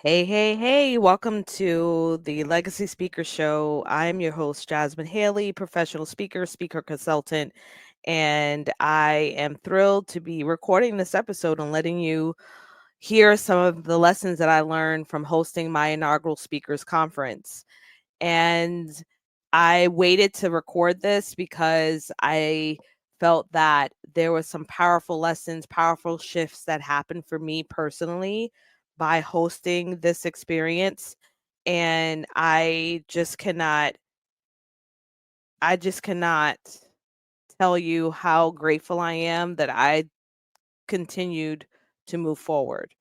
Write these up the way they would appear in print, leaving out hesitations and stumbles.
Hey, hey, hey, welcome to the Legacy Speaker Show. I'm your host, Jasmine Haley, professional speaker, speaker consultant, and I am thrilled to be recording this episode and letting you hear some of the lessons that I learned from hosting my inaugural speakers conference. And I waited to record this because I felt that there was some powerful lessons, powerful shifts that happened for me personally by hosting this experience. And I just cannot tell you how grateful I am that I continued to move forward.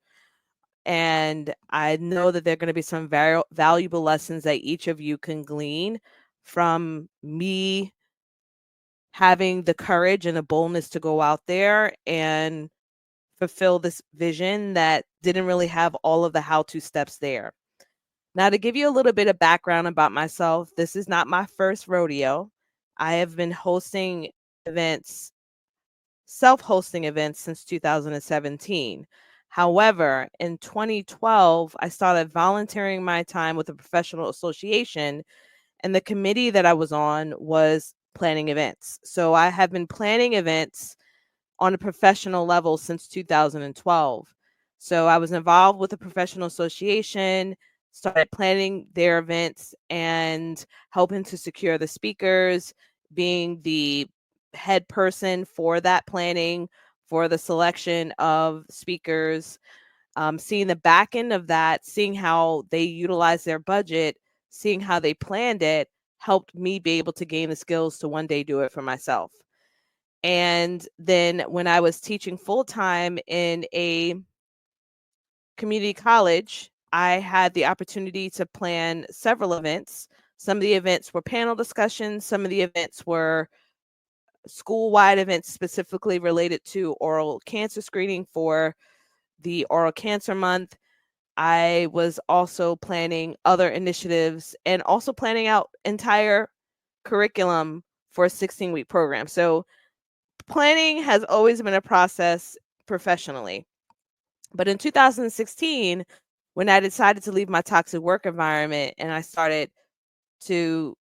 And I know that there are going to be some very valuable lessons that each of you can glean from me having the courage and the boldness to go out there and fulfill this vision that didn't really have all of the how to steps there. Now, to give you a little bit of background about myself, this is not my first rodeo. I have been hosting events, self hosting events since 2017. However, in 2012, I started volunteering my time with a professional association, and the committee that I was on was planning events. So I have been planning events on a professional level since 2012. So I was involved with a professional association, started planning their events and helping to secure the speakers, being the head person for that planning, for the selection of speakers, seeing the back end of that, seeing how they utilize their budget, seeing how they planned it, helped me be able to gain the skills to one day do it for myself. And then when I was teaching full time in a community college, I had the opportunity to plan several events. Some of the events were panel discussions, some of the events were school wide events specifically related to oral cancer screening for the Oral Cancer Month. I was also planning other initiatives and also planning out entire curriculum for a 16-week program. So planning has always been a process professionally. But in 2016, when I decided to leave my toxic work environment and I started to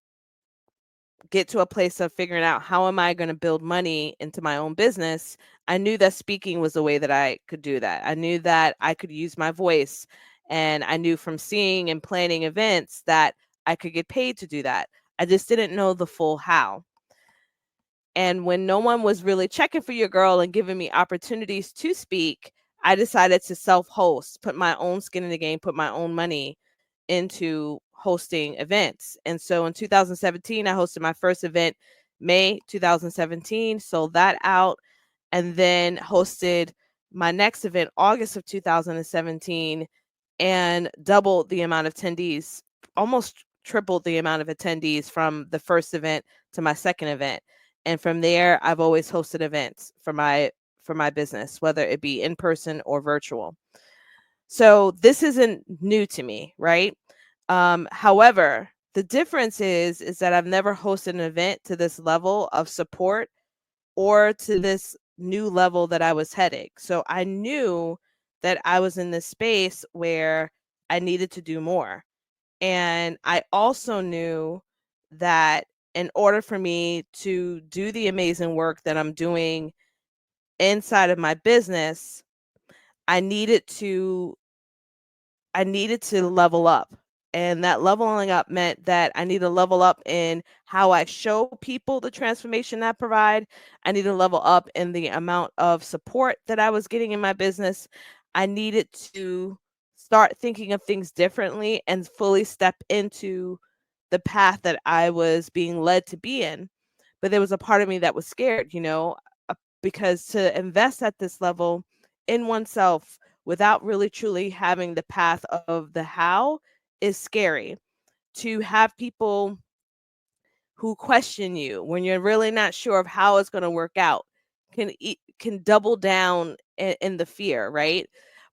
get to a place of figuring out how am I going to build money into my own business, I knew that speaking was the way that I could do that. I knew that I could use my voice, and I knew from seeing and planning events that I could get paid to do that. I just didn't know the full how. And when no one was really checking for your girl and giving me opportunities to speak, I decided to self host, put my own skin in the game, put my own money into hosting events. And so in 2017, I hosted my first event, May 2017, sold that out, and then hosted my next event, August of 2017, and doubled the amount of attendees, almost tripled the amount of attendees from the first event to my second event. And from there, I've always hosted events for my business, whether it be in person or virtual. So this isn't new to me, right? However, the difference is that I've never hosted an event to this level of support or to this new level that I was heading. So I knew that I was in this space where I needed to do more. And I also knew that in order for me to do the amazing work that I'm doing inside of my business, I needed to I needed to level up. And that leveling up meant that I need to level up in how I show people the transformation I provide. I need to level up in the amount of support that I was getting in my business. I needed to start thinking of things differently and fully step into the path that I was being led to be in. But there was a part of me that was scared, uh, because to invest at this level in oneself without really truly having the path of the how is scary. To have people who question you when you're really not sure of how it's going to work out can double down in the fear, right?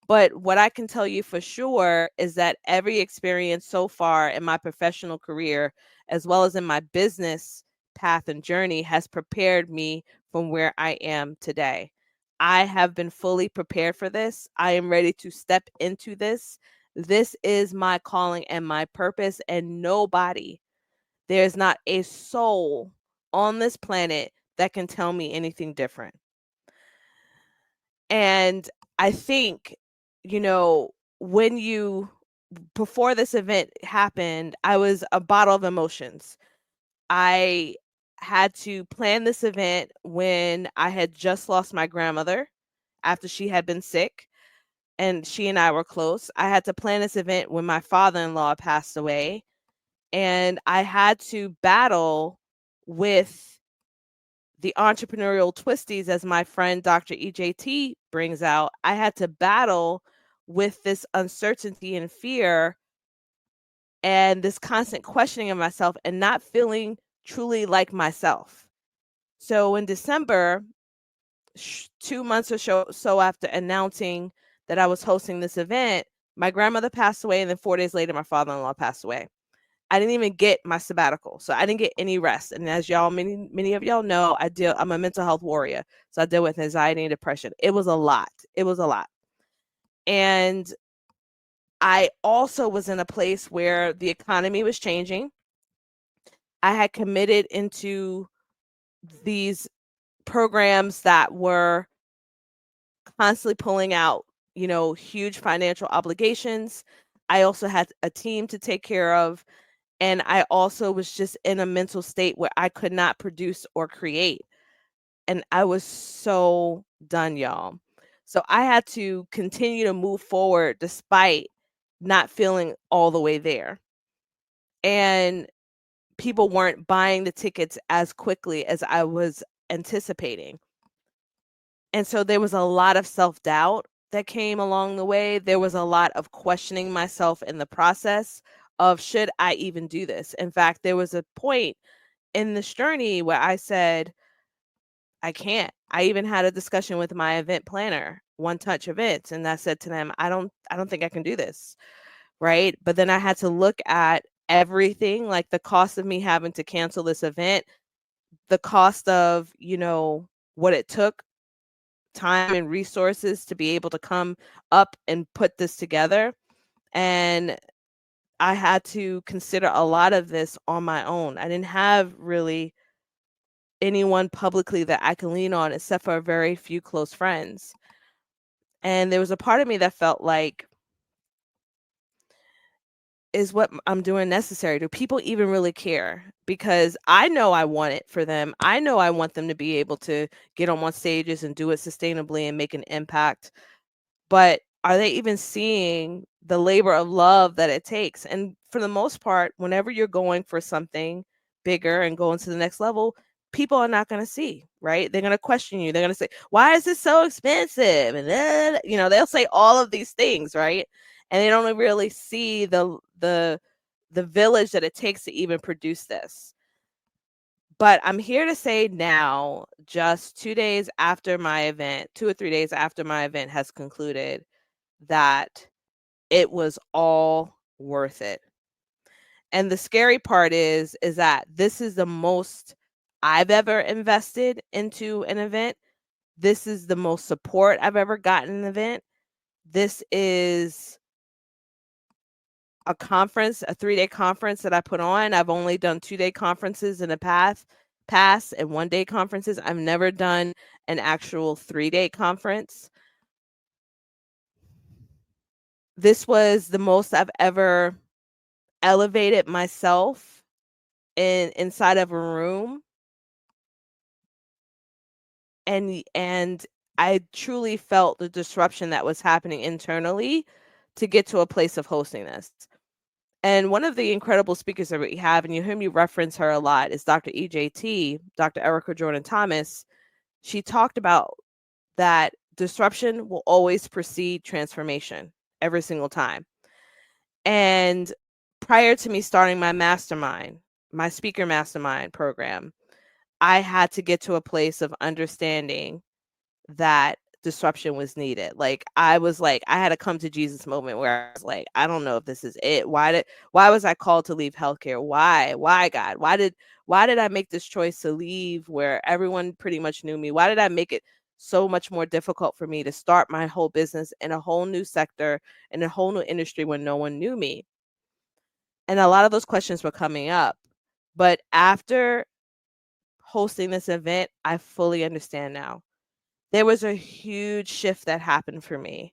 But what I can tell you for sure is that every experience so far in my professional career, as well as in my business path and journey, has prepared me from where I am today. I have been fully prepared for this. I am ready to step into this. This is my calling and my purpose, and there's not a soul on this planet that can tell me anything different. And I think, you know, when you before this event happened, I was a bottle of emotions. I had to plan this event when I had just lost my grandmother after she had been sick, and she and I were close. I had to plan this event when my father-in-law passed away, and I had to battle with the entrepreneurial twisties, as my friend Dr. EJT brings out. I had to battle with this uncertainty and fear and this constant questioning of myself and not feeling truly like myself. So in December, 2 months or so after announcing that I was hosting this event, my grandmother passed away, and then 4 days later, my father-in-law passed away. I didn't even get my sabbatical, so I didn't get any rest. And as many of y'all know, I'm a mental health warrior, so I deal with anxiety and depression. It was a lot. It was a lot. And I also was in a place where the economy was changing. I had committed into these programs that were constantly pulling out, huge financial obligations. I also had a team to take care of. And I also was just in a mental state where I could not produce or create. And I was so done, y'all. So I had to continue to move forward despite not feeling all the way there. And people weren't buying the tickets as quickly as I was anticipating. And so there was a lot of self-doubt that came along the way. There was a lot of questioning myself in the process of, should I even do this? In fact, there was a point in this journey where I said, I can't. I even had a discussion with my event planner, One Touch Events, and I said to them, I don't think I can do this. Right? But then I had to look at everything, like the cost of me having to cancel this event, the cost of, what it took, time and resources to be able to come up and put this together. And I had to consider a lot of this on my own. I didn't have really anyone publicly that I can lean on except for a very few close friends. And there was a part of me that felt like, is what I'm doing necessary? Do people even really care? Because I know I want it for them. I know I want them to be able to get on stages and do it sustainably and make an impact. But are they even seeing the labor of love that it takes? And for the most part, whenever you're going for something bigger and going to the next level, people are not going to see, right? They're going to question you. They're going to say, why is this so expensive? And then, they'll say all of these things, right? And they don't really see the village that it takes to even produce this. But I'm here to say now, just 2 days after my event, 2 or 3 days after my event has concluded, that it was all worth it. And the scary part is that this is the most I've ever invested into an event. This is the most support I've ever gotten in an event. This is a conference, a 3-day conference that I put on. I've only done 2-day conferences in the past and 1-day conferences. I've never done an actual 3-day conference. This was the most I've ever elevated myself inside of a room, and I truly felt the disruption that was happening internally to get to a place of hosting this. And one of the incredible speakers that we have, and you hear me reference her a lot, is Dr. EJT, Dr. Erica Jordan Thomas. She talked about that disruption will always precede transformation every single time. And prior to me starting my speaker mastermind program, I had to get to a place of understanding that disruption was needed. Like I had a come to Jesus moment where I was like, I don't know if this is it. Why was I called to leave healthcare? Why God? Why did I make this choice to leave where everyone pretty much knew me? Why did I make it so much more difficult for me to start my whole business in a whole new sector, in a whole new industry when no one knew me. And a lot of those questions were coming up. But after hosting this event, I fully understand now. There was a huge shift that happened for me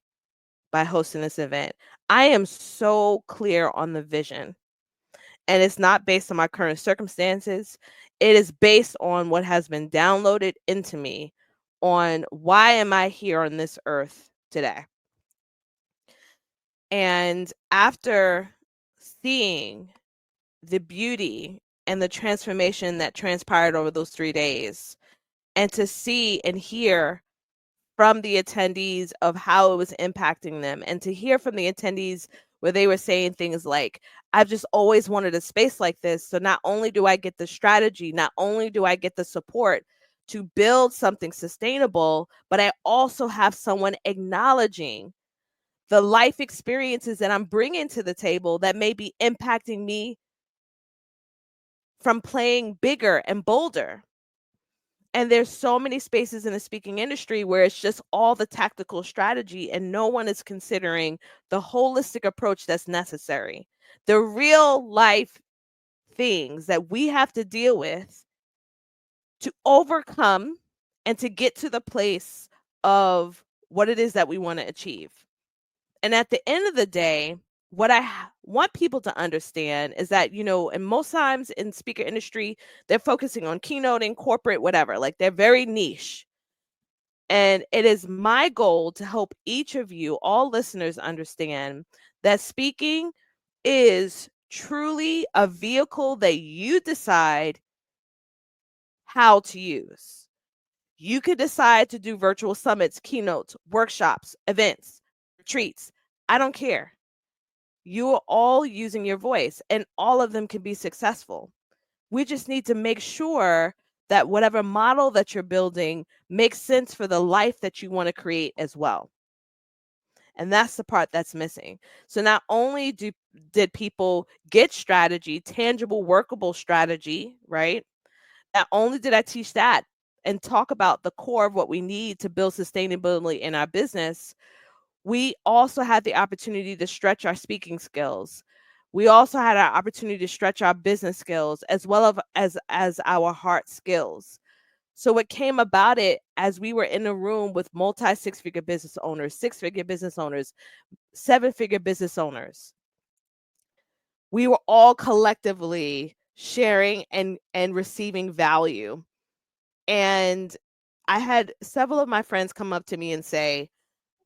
by hosting this event. I am so clear on the vision, and it's not based on my current circumstances. It is based on what has been downloaded into me on why am I here on this earth today. And after seeing the beauty and the transformation that transpired over those 3 days, and to see and hear from the attendees of how it was impacting them, and to hear from the attendees where they were saying things like, I've just always wanted a space like this. So not only do I get the strategy, not only do I get the support to build something sustainable, but I also have someone acknowledging the life experiences that I'm bringing to the table that may be impacting me from playing bigger and bolder. And there's so many spaces in the speaking industry where it's just all the tactical strategy and no one is considering the holistic approach that's necessary. The real life things that we have to deal with to overcome and to get to the place of what it is that we want to achieve. And at the end of the day, what I want people to understand is that, and most times in speaker industry, they're focusing on keynoting, corporate, whatever. Like they're very niche. And it is my goal to help each of you, all listeners, understand that speaking is truly a vehicle that you decide how to use. You could decide to do virtual summits, keynotes, workshops, events, retreats. I don't care. You are all using your voice, and all of them can be successful. We just need to make sure that whatever model that you're building makes sense for the life that you want to create as well. And that's the part that's missing. So not only did people get strategy, tangible, workable strategy, right? Not only did I teach that and talk about the core of what we need to build sustainability in our business, we also had the opportunity to stretch our speaking skills. We also had our opportunity to stretch our business skills as well as our heart skills. So what came about it as we were in a room with multi six-figure business owners, six-figure business owners, seven-figure business owners, we were all collectively sharing and receiving value. And I had several of my friends come up to me and say,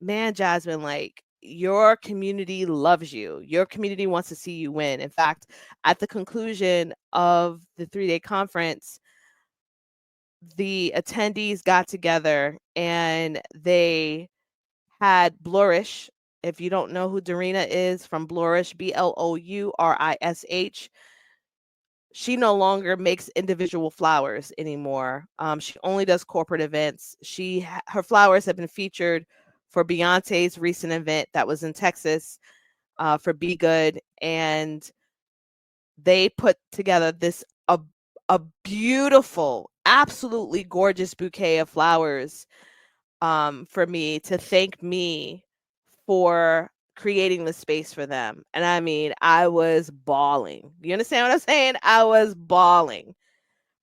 man, Jasmine, like your community loves you. Your community wants to see you win. In fact, at the conclusion of the 3-day conference, the attendees got together and they had Blourish. If you don't know who Dorina is from Blourish, Blourish, she no longer makes individual flowers anymore. She only does corporate events. Her flowers have been featured for Beyonce's recent event that was in Texas for Be Good, and they put together a beautiful, absolutely gorgeous bouquet of flowers for me to thank me for creating the space for them. And I mean, I was bawling. You understand what I'm saying? I was bawling.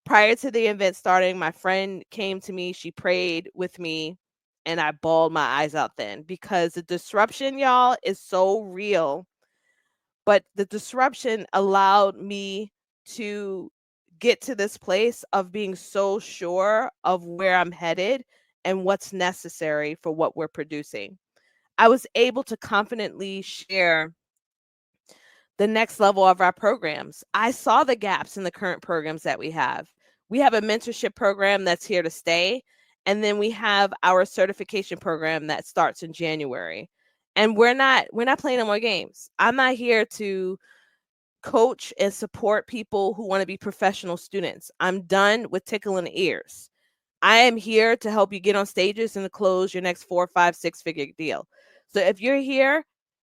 Prior to the event starting, my friend came to me, she prayed with me, and I bawled my eyes out then because the disruption, y'all, is so real. But the disruption allowed me to get to this place of being so sure of where I'm headed and what's necessary for what we're producing. I was able to confidently share the next level of our programs. I saw the gaps in the current programs that we have. We have a mentorship program that's here to stay, and then we have our certification program that starts in January. And we're not playing no more games. I'm not here to coach and support people who want to be professional students. I'm done with tickling ears. I am here to help you get on stages and to close your next 4, 5, 6-figure deal. So if you're here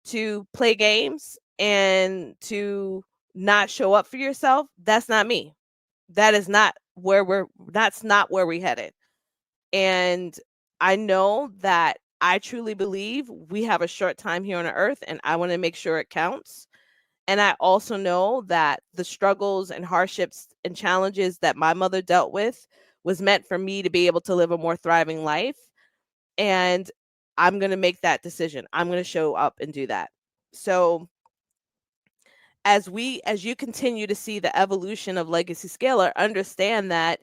to play games and to not show up for yourself, that's not me. That is not where that's not where we headed. And I know that I truly believe we have a short time here on earth, and I want to make sure it counts. And I also know that the struggles and hardships and challenges that my mother dealt with was meant for me to be able to live a more thriving life. And I'm going to make that decision. I'm going to show up and do that. So as you continue to see the evolution of Legacy Scalar, understand that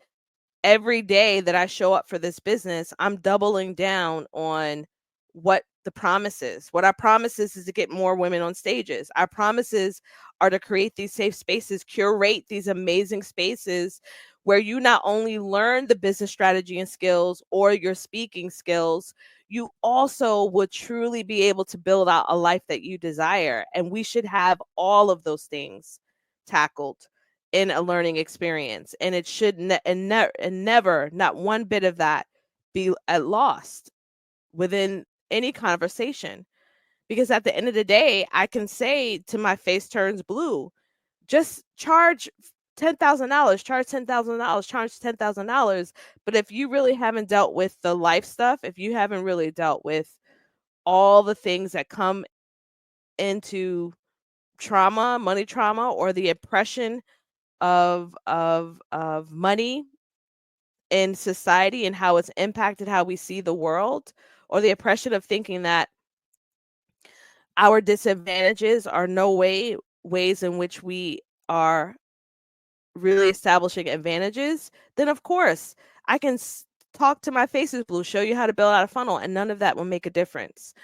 every day that I show up for this business, I'm doubling down on what the promise is. What our promise is to get more women on stages. Our promises are to create these safe spaces, curate these amazing spaces where you not only learn the business strategy and skills or your speaking skills, you also would truly be able to build out a life that you desire. And we should have all of those things tackled in a learning experience, and it should never, not one bit of that, be lost within any conversation. Because at the end of the day, I can say to my face turns blue, just charge $10,000, charge $10,000, charge $10,000. But if you really haven't dealt with the life stuff, if you haven't really dealt with all the things that come into trauma, money trauma, or the oppression of money in society and how it's impacted how we see the world, or the oppression of thinking that our disadvantages are no ways in which we are really establishing advantages, then of course I can talk to my face is blue, show you how to build out a funnel, and none of that will make a difference.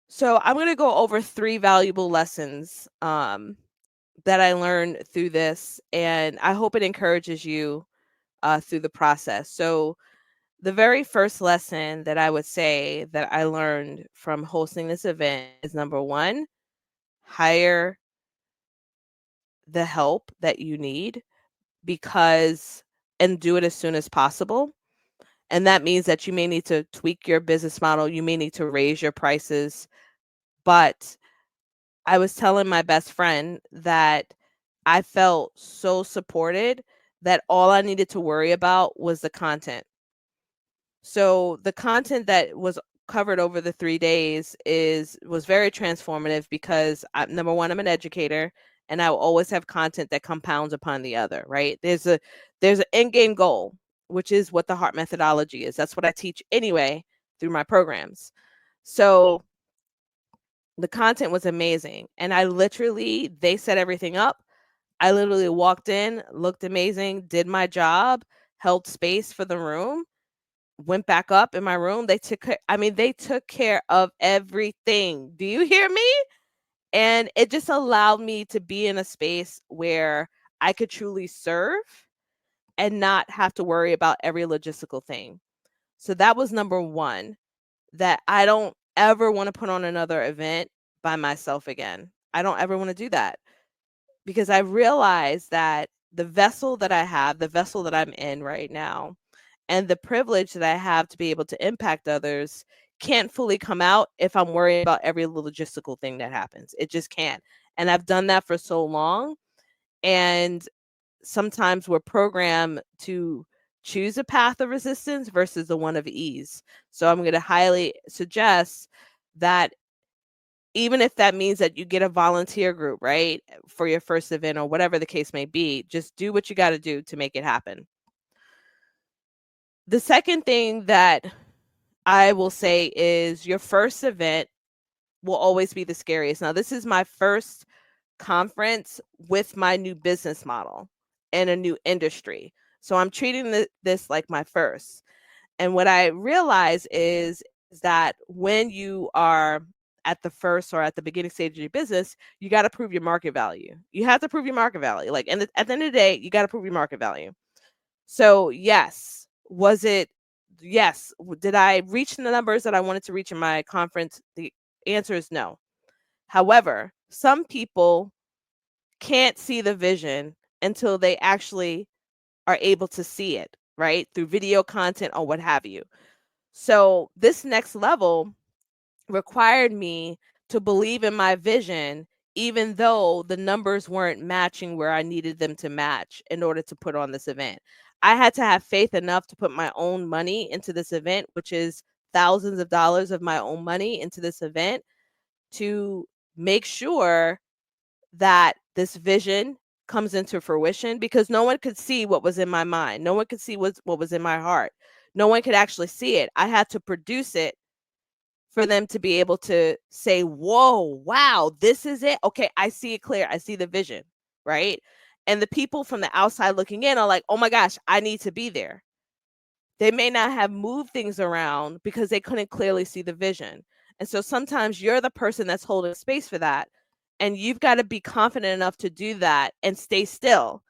So I'm going to go over 3 valuable lessons that I learned through this, and I hope it encourages you through the process. So, the very first lesson that I would say that I learned from hosting this event is number one, hire the help that you need because, and do it as soon as possible. And that means that you may need to tweak your business model, you may need to raise your prices. But I was telling my best friend that I felt so supported that all I needed to worry about was the content. So the content that was covered over the 3 days was very transformative because number one, I'm an educator, and I will always have content that compounds upon the other, right? There's an end game goal, which is what the heart methodology is. That's what I teach anyway through my programs. So the content was amazing, and they set everything up. I literally walked in, looked amazing, did my job, held space for the room, went back up in my room. They took care of everything. Do you hear me? And it just allowed me to be in a space where I could truly serve and not have to worry about every logistical thing. So that was number one, that I don't ever want to put on another event by myself again. I don't ever want to do that because I realized that the vessel that I have, the vessel that I'm in right now, and the privilege that I have to be able to impact others can't fully come out if I'm worried about every logistical thing that happens. It just can't. And I've done that for so long. And sometimes we're programmed to choose a path of resistance versus the one of ease. So I'm going to highly suggest that even if that means that you get a volunteer group, right, for your first event or whatever the case may be, just do what you got to do to make it happen. The second thing that I will say is your first event will always be the scariest. Now, this is my first conference with my new business model in a new industry. So I'm treating this like my first. And what I realize is that when you are at the first or at the beginning stage of your business, you got to prove your market value. You have to prove your market value. Like, and at the end of the day, you got to prove your market value. So yes, did I reach the numbers that I wanted to reach in my conference? The answer is no. However, some people can't see the vision until they actually are able to see it, right? Through video content or what have you. So this next level required me to believe in my vision, even though the numbers weren't matching where I needed them to match in order to put on this event. I had to have faith enough to put my own money into this event, which is thousands of dollars of my own money into this event, to make sure that this vision comes into fruition, because no one could see what was in my mind. No one could see what was in my heart. No one could actually see it. I had to produce it for them to be able to say, whoa, wow, this is it. Okay, I see it clear. I see the vision, right? And the people from the outside looking in are like, oh my gosh, I need to be there. They may not have moved things around because they couldn't clearly see the vision. And so sometimes you're the person that's holding space for that. And you've got to be confident enough to do that and stay still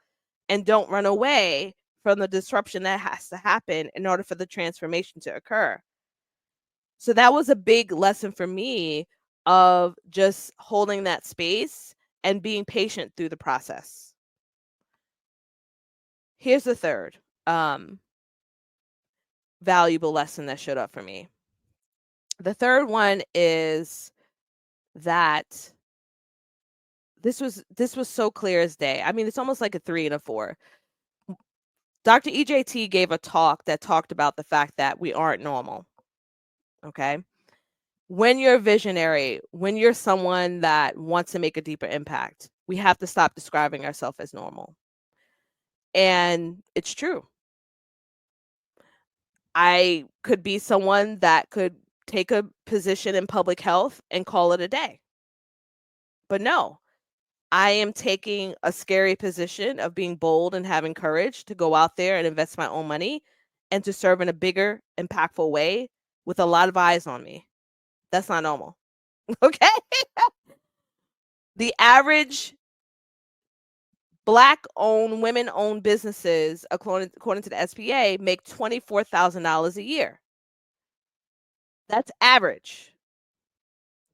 and don't run away from the disruption that has to happen in order for the transformation to occur. So that was a big lesson for me of just holding that space and being patient through the process. Here's the third valuable lesson that showed up for me. The third one is that this was so clear as day. I mean, it's almost like a 3 and a 4. Dr. EJT gave a talk that talked about the fact that we aren't normal. Okay? When you're a visionary, when you're someone that wants to make a deeper impact, we have to stop describing ourselves as normal. And it's true. I could be someone that could take a position in public health and call it a day. But no, I am taking a scary position of being bold and having courage to go out there and invest my own money and to serve in a bigger, impactful way with a lot of eyes on me. That's not normal. Okay? The average Black-owned, women-owned businesses, according to the SBA, make $24,000 a year. That's average.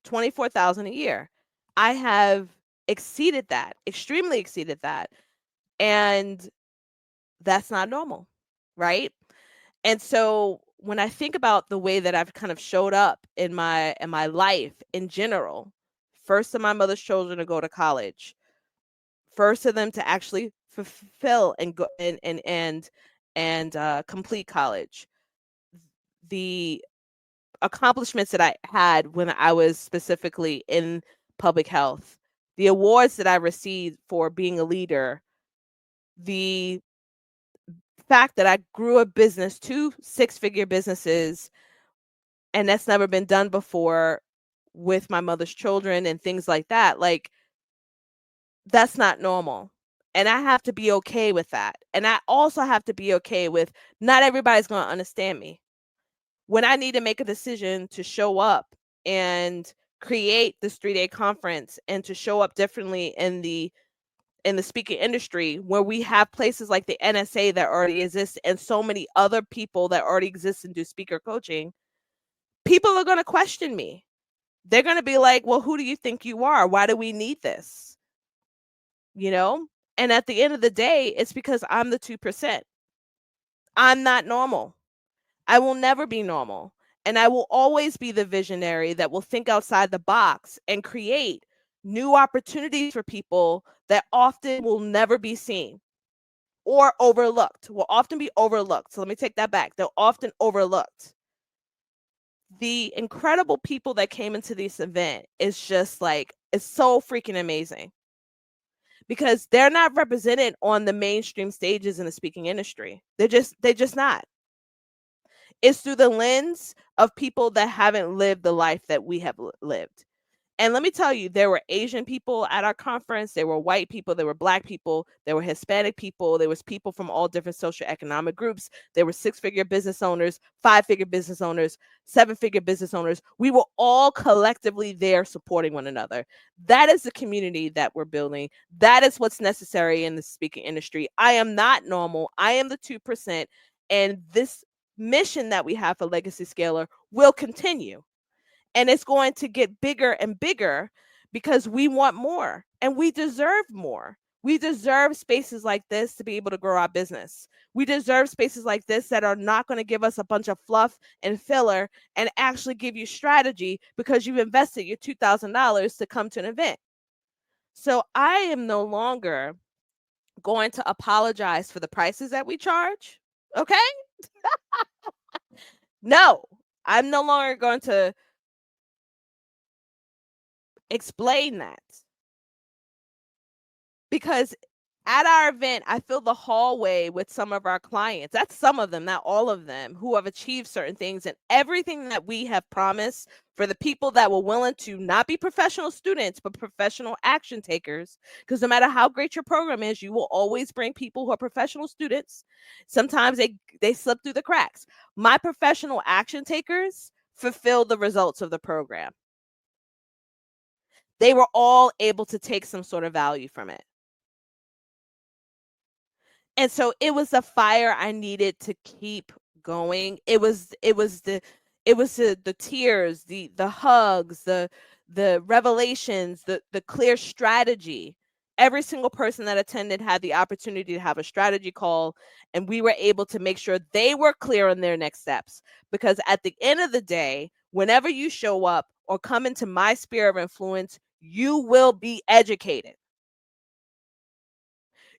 $24,000 a year. I have exceeded that, extremely exceeded that. And that's not normal, right? And so when I think about the way that I've kind of showed up in my life in general, first of my mother's children to go to college, first of them to actually fulfill and go and complete college, the accomplishments that I had when I was specifically in public health, the awards that I received for being a leader, the fact that I grew a business, 2 six-figure businesses, and that's never been done before with my mother's children and things like that, like, that's not normal. And I have to be okay with that. And I also have to be okay with not everybody's going to understand me. When I need to make a decision to show up and create this 3-day conference and to show up differently in the speaking industry, where we have places like the NSA that already exist and so many other people that already exist and do speaker coaching, people are going to question me. They're going to be like, well, who do you think you are? Why do we need this? You know? And at the end of the day, it's because I'm the 2%. I'm not normal. I will never be normal. And I will always be the visionary that will think outside the box and create new opportunities for people that often will never be seen or overlooked, will often be overlooked. So let me take that back. They're often overlooked. The incredible people that came into this event is just like, it's so freaking amazing because they're not represented on the mainstream stages in the speaking industry. They're just not. It's through the lens of people that haven't lived the life that we have lived. And let me tell you, there were Asian people at our conference, there were white people, there were Black people, there were Hispanic people, there was people from all different socioeconomic groups. There were 6-figure business owners, 5-figure business owners, 7-figure business owners. We were all collectively there supporting one another. That is the community that we're building. That is what's necessary in the speaking industry. I am not normal. I am the 2%. And this mission that we have for Legacy Scalar will continue. And it's going to get bigger and bigger because we want more and we deserve more. We deserve spaces like this to be able to grow our business. We deserve spaces like this that are not going to give us a bunch of fluff and filler and actually give you strategy because you've invested your $2,000 to come to an event. So I am no longer going to apologize for the prices that we charge. Okay? No, I'm no longer going to explain that. Because at our event, I fill the hallway with some of our clients. That's some of them, not all of them, who have achieved certain things. And everything that we have promised for the people that were willing to not be professional students, but professional action takers, because no matter how great your program is, you will always bring people who are professional students. Sometimes they slip through the cracks. My professional action takers fulfill the results of the program. They were all able to take some sort of value from it. And so it was the fire I needed to keep going. It was the tears, the hugs, the revelations, the clear strategy. Every single person that attended had the opportunity to have a strategy call, and we were able to make sure they were clear on their next steps. Because at the end of the day, whenever you show up or come into my sphere of influence, you will be educated.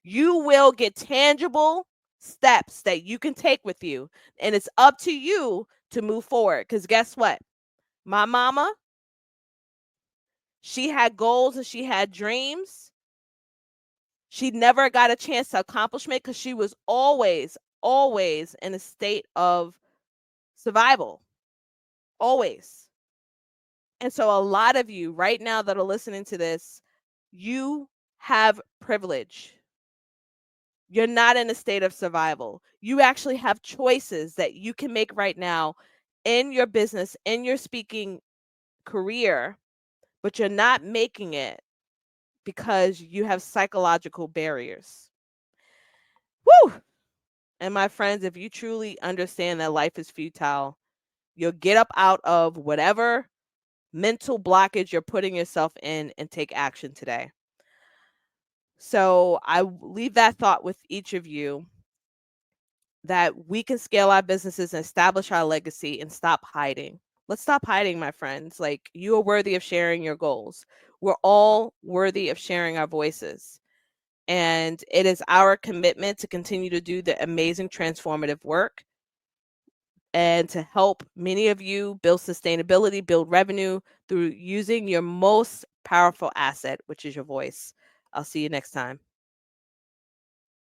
You will get tangible steps that you can take with you. And it's up to you to move forward. Because guess what? My mama, she had goals and she had dreams. She never got a chance to accomplishment because she was always in a state of survival. Always. And so a lot of you right now that are listening to this, you have privilege. You're not in a state of survival. You actually have choices that you can make right now in your business, in your speaking career, but you're not making it because you have psychological barriers. Woo! And my friends, if you truly understand that life is futile, you'll get up out of whatever mental blockage you're putting yourself in and take action today. So I leave that thought with each of you, that we can scale our businesses and establish our legacy and stop hiding. Let's stop hiding, my friends. Like, you are worthy of sharing your goals. We're all worthy of sharing our voices. And it is our commitment to continue to do the amazing transformative work and to help many of you build sustainability, build revenue through using your most powerful asset, which is your voice. I'll see you next time.